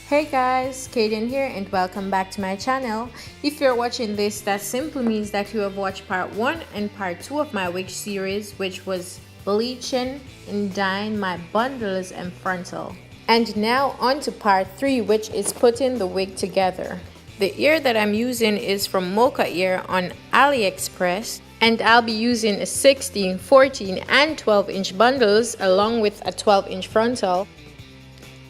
Hey guys, Kaden here and welcome back to my channel. If you're watching this, that simply means that you have watched part 1 and part 2 of my wig series, which was bleaching and dyeing my bundles and frontal. And now on to part 3, which is putting the wig together. The ear that I'm using is from Mocha Ear on AliExpress, and I'll be using a 16, 14 and 12-inch bundles along with a 12-inch frontal.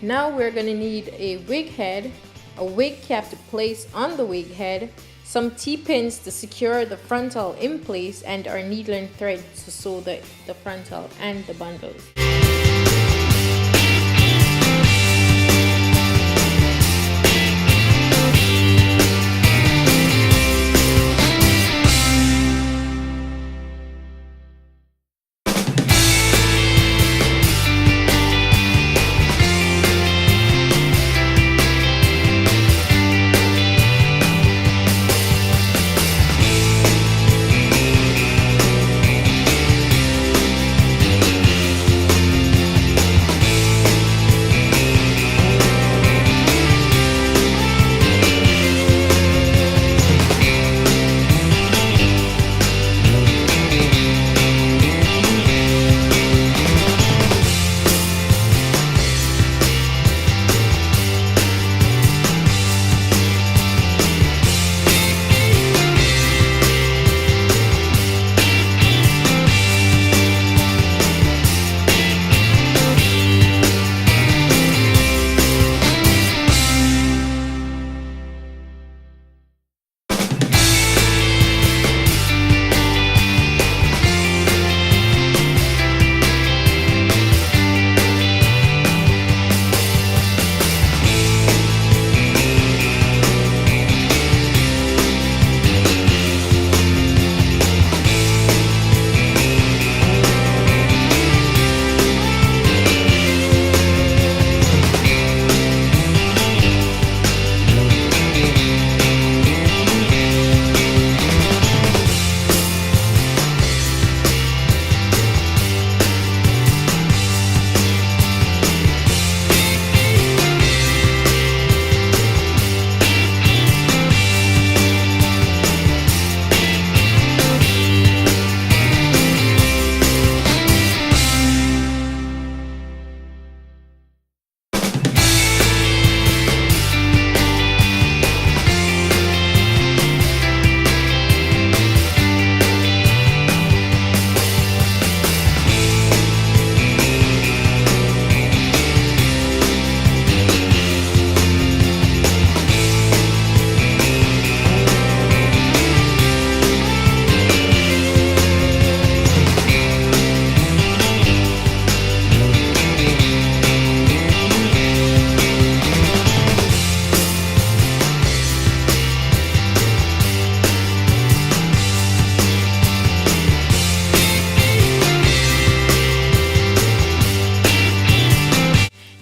Now we're going to need a wig head, a wig cap to place on the wig head, some T-pins to secure the frontal in place, and our needle and thread to sew the frontal and the bundles.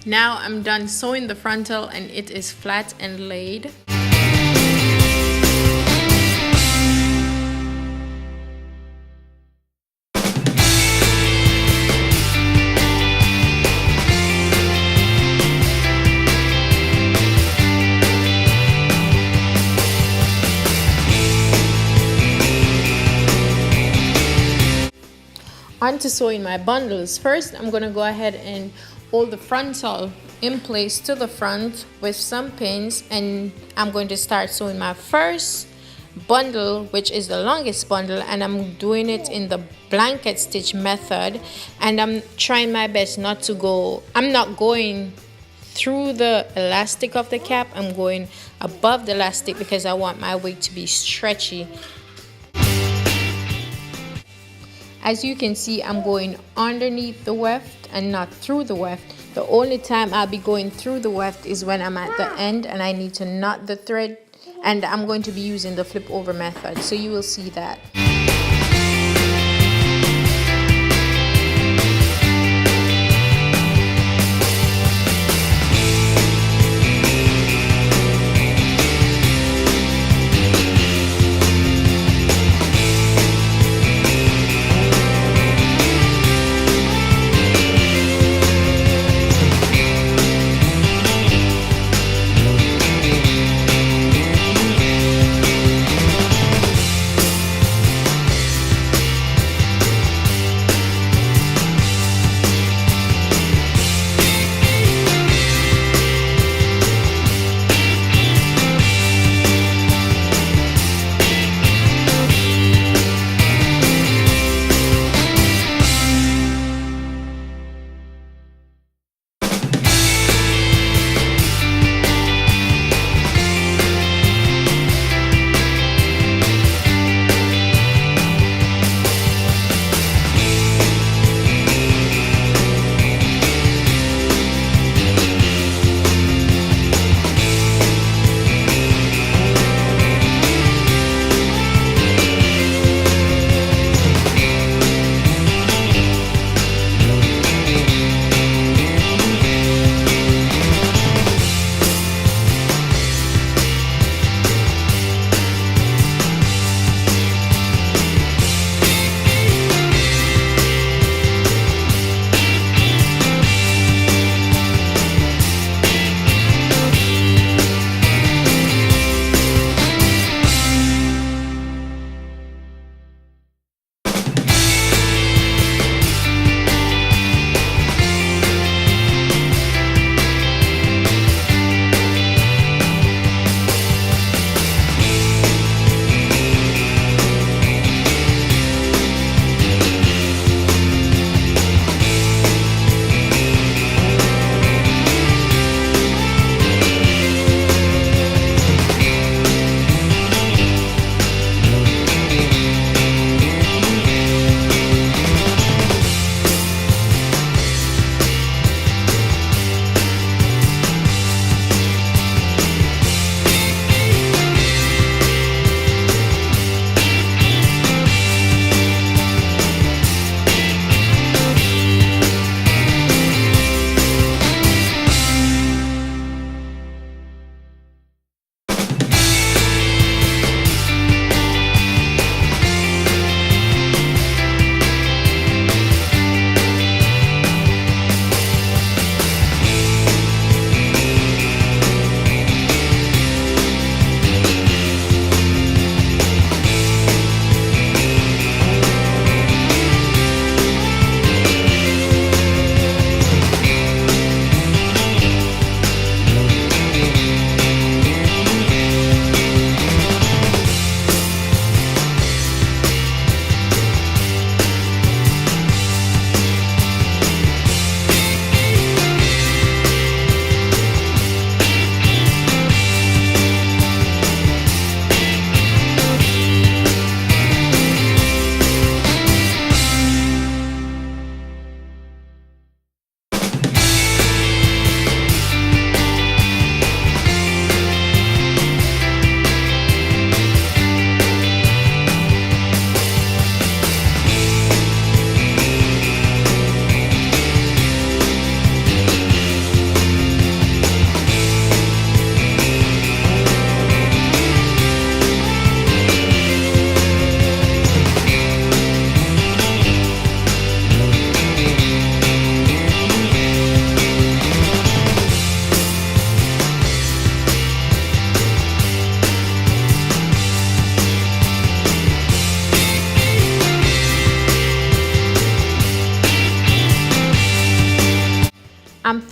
Now I'm done sewing the frontal and it is flat and laid. On to sewing my bundles. First, I'm going to go ahead and hold the frontal in place to the front with some pins, and I'm going to start sewing my first bundle, which is the longest bundle, and I'm doing it in the blanket stitch method, and I'm trying my best not to go, I'm not going through the elastic of the cap, I'm going above the elastic because I want my wig to be stretchy. As you can see, I'm going underneath the weft and not through the weft. The only time I'll be going through the weft is when I'm at the end and I need to knot the thread, and I'm going to be using the flip over method, so you will see that.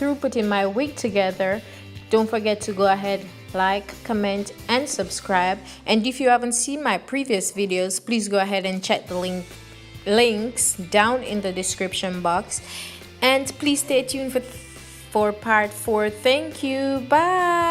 through putting my wig together, don't forget to go ahead, like, comment, and subscribe. And if you haven't seen my previous videos, please go ahead and check the links down in the description box. And please stay tuned for part 4. Thank you. Bye.